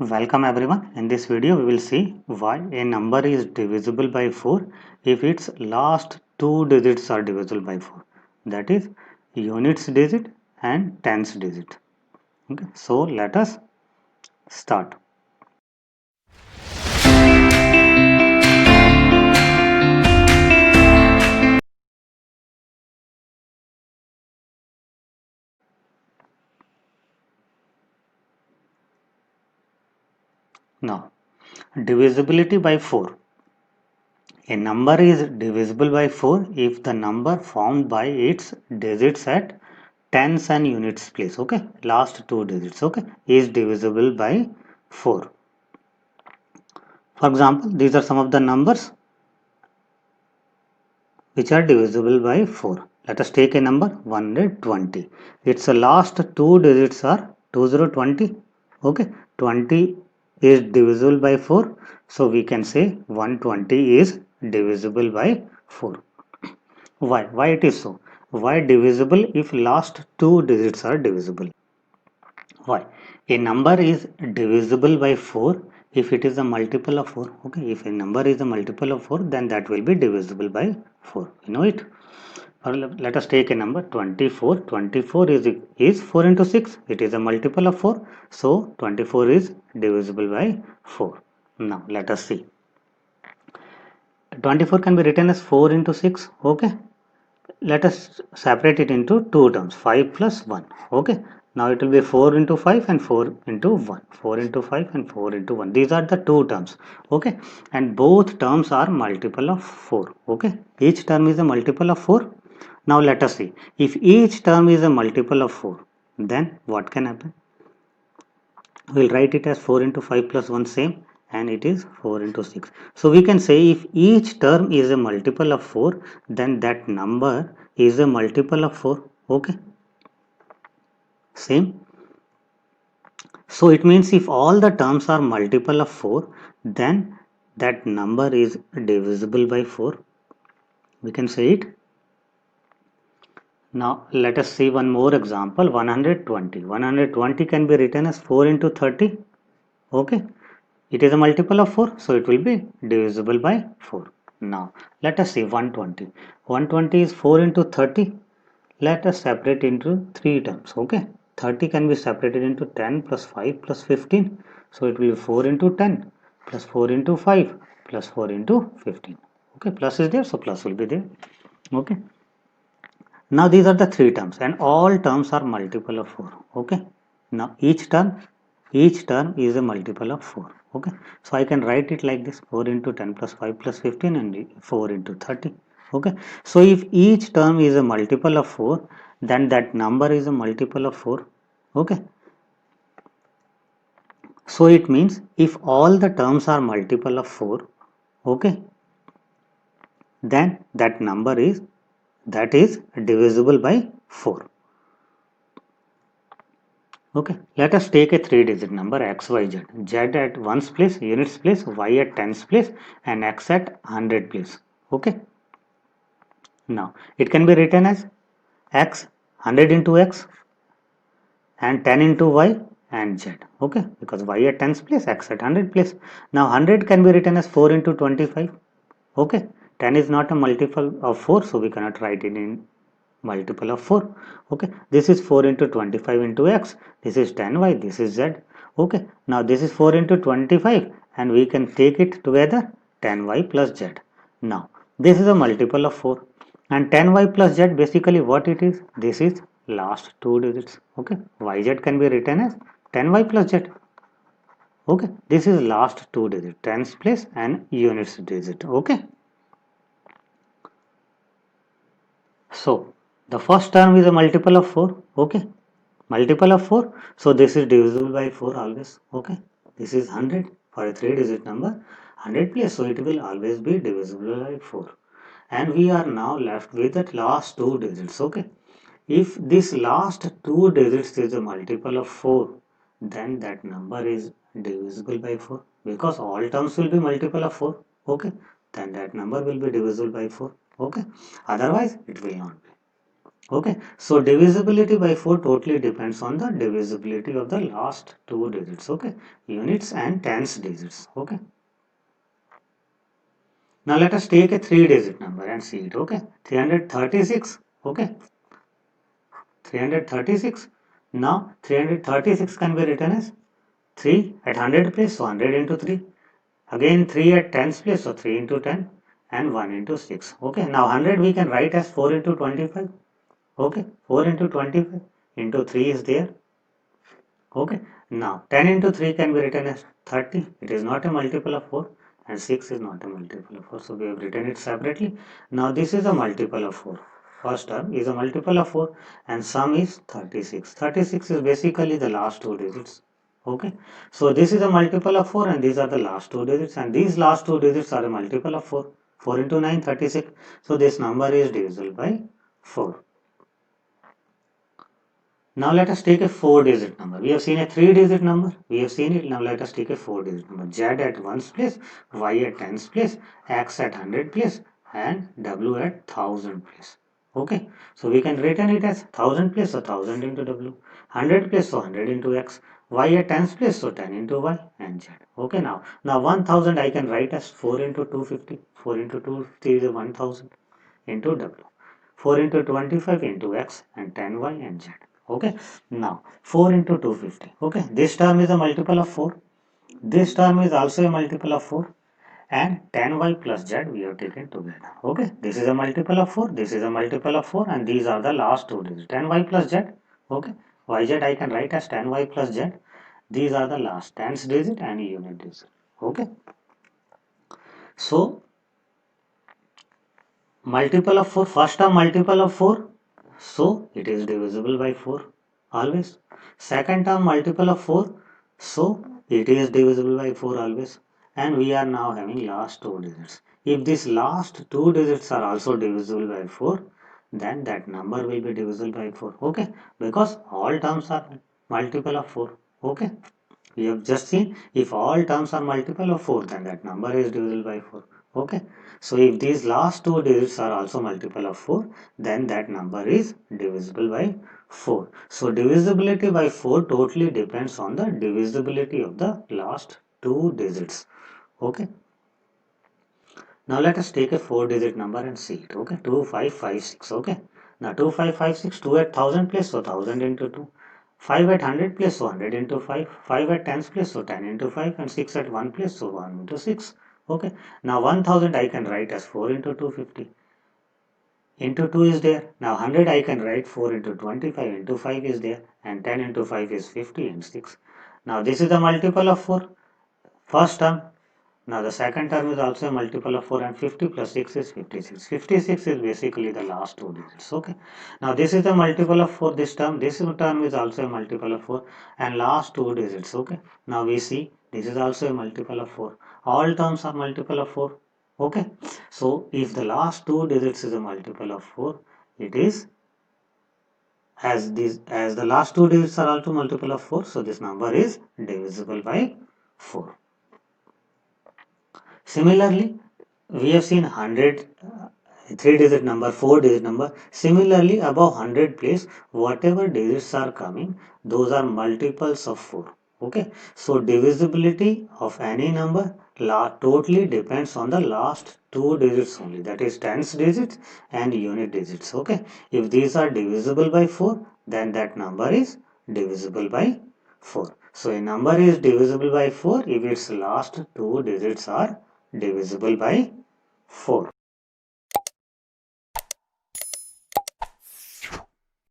Welcome everyone. In this video we will see why a number is divisible by 4 if its last two digits are divisible by 4. That is units digit and tens digit. Okay. So let us start. Now divisibility by 4. A number is divisible by 4 if the number formed by its digits at tens and units place. Okay. Last two digits. Okay. Is divisible by 4. For example, these are some of the numbers which are divisible by 4. Let us take a number 120. Its last two digits are 2020. Okay, 20 is divisible by 4. So we can say 120 is divisible by 4. Why? Why it is so? Why divisible if last two digits are divisible? Why? A number is divisible by 4 if it is a multiple of 4. Okay, if a number is a multiple of 4, then that will be divisible by 4. You know it? Or let us take a number 24. 24 is 4 into 6. It is a multiple of 4. So 24 is divisible by 4. Now let us see. 24 can be written as 4 into 6. Okay. Let us separate it into two terms, 5 plus 1. Okay. Now it will be 4 into 5 and 4 into 1. 4 into 5 and 4 into 1. These are the two terms. Okay. And both terms are multiple of 4. Okay. Each term is a multiple of 4. Now let us see. If each term is a multiple of 4, then what can happen? We'll write it as 4 into 5 plus 1 same, and it is 4 into 6. So we can say if each term is a multiple of 4, then that number is a multiple of 4. Okay. Same. So it means if all the terms are multiple of 4, then that number is divisible by 4. We can say it. Now let us see one more example. 120. 120 can be written as 4 into 30. Okay. It is a multiple of 4, so it will be divisible by 4. Now let us see 120. 120 is 4 into 30. Let us separate into three terms. Okay. 30 can be separated into 10 plus 5 plus 15. So it will be 4 into 10 plus 4 into 5 plus 4 into 15. Okay. Plus is there, so plus will be there. Okay. Now these are the three terms and all terms are multiple of 4. Okay. Now each term is a multiple of 4. Okay. So I can write it like this 4 into 10 plus 5 plus 15 and 4 into 30. Okay. So if each term is a multiple of 4, then that number is a multiple of 4. Okay. So it means if all the terms are multiple of 4, okay, then that number is divisible by 4. Okay, let us take a three-digit number x, y, z. Z at ones place, units place, y at tens place, and x at 100 place. Okay. Now it can be written as x 100 into x and 10 into y and z. Okay, because y at tens place, x at 100 place. Now 100 can be written as 4 into 25. Okay, 10 is not a multiple of 4, so we cannot write it in multiple of 4. Okay, this is 4 into 25 into x, this is 10y, this is z. Okay, now this is 4 into 25 and we can take it together 10y plus z. Now this is a multiple of 4 and 10y plus z, basically what it is, this is last two digits. Okay, yz can be written as 10y plus z. Okay, this is last two digits, tens place and units digit. Okay. So the first term is a multiple of 4. Okay. Multiple of 4. So this is divisible by 4 always. Okay. This is 100 for a three digit number. 100 place. So it will always be divisible by 4. And we are now left with the last two digits. Okay. If this last two digits is a multiple of 4, then that number is divisible by 4 because all terms will be multiple of 4. Okay. Then that number will be divisible by 4. Okay. Otherwise, it will not be. Okay, so divisibility by 4 totally depends on the divisibility of the last two digits. Okay, units and tens digits. Okay, now let us take a 3-digit number and see it. Okay, 336. Okay, 336. Now 336 can be written as 3 at 100 place, so 100 into 3. Again 3 at tens place, so 3 into 10 and 1 into 6. Okay, now 100 we can write as 4 into 25. Okay, 4 into 25 into 3 is there. Okay, now 10 into 3 can be written as 30. It is not a multiple of 4 and 6 is not a multiple of 4. So we have written it separately. Now this is a multiple of 4. First term is a multiple of 4 and sum is 36. 36 is basically the last two digits. Okay, so this is a multiple of 4 and these are the last two digits and these last two digits are a multiple of 4. 4 into 9, 36. So this number is divisible by 4. Now let us take a 4-digit number. We have seen a 3-digit number. We have seen it. Now let us take a 4-digit number. Z at 1's place, Y at 10's place, X at 100 place, and W at 1000 place. Okay. So we can written it as 1000 place, so 1000 into W. 100 place, so 100 into X. Y at 10's place, so 10 into Y and Z. Okay. Now 1000 I can write as 4 into 250. 4 into 250 is 1000 into W. 4 into 25 into X and 10Y and Z. Okay, now 4 into 250. Okay, this term is a multiple of 4. This term is also a multiple of 4 and 10y plus z we have taken together. Okay, this is a multiple of 4, this is a multiple of 4 and these are the last two digits. 10y plus z. Okay, yz I can write as 10y plus z. These are the last tens digit and unit digit. Okay, so multiple of 4, first term multiple of 4, so it is divisible by 4 always. Second term multiple of 4, so it is divisible by 4 always. And we are now having last two digits. If these last two digits are also divisible by 4, then that number will be divisible by 4. Okay, because all terms are multiple of 4. Okay, we have just seen if all terms are multiple of 4, then that number is divisible by 4. Okay, so if these last two digits are also multiple of 4, then that number is divisible by 4. So divisibility by 4 totally depends on the divisibility of the last two digits. Okay, now let us take a 4-digit number and see it. Okay, 2556. Okay, now 2556, 2 at 1000 place, so 1000 into 2. 5 at 100 place, so 100 into 5. 5 at 10's place, so 10 into 5. And 6 at 1 place, so 1 into 6. Okay, now 1000 I can write as 4 into 250. Into 2 is there. Now 100 I can write 4 into 25 into 5 is there. And 10 into 5 is 50 and 6. Now this is the multiple of 4. First term. Now the second term is also a multiple of 4 and 50 plus 6 is 56. 56 is basically the last two digits. Okay. Now this is a multiple of 4 this term. This term is also a multiple of 4 and last two digits. Okay. Now we see this is also a multiple of 4. All terms are multiple of 4. Okay. So if the last two digits is a multiple of 4, it is as the last two digits are also multiple of 4. So this number is divisible by 4. Similarly, we have seen 100, 3-digit number, 4-digit number. Similarly, above 100 place, whatever digits are coming, those are multiples of 4. Okay, so divisibility of any number totally depends on the last two digits only, that is tens digits and unit digits. Okay, if these are divisible by 4, then that number is divisible by 4. So a number is divisible by 4 if its last two digits are divisible by 4.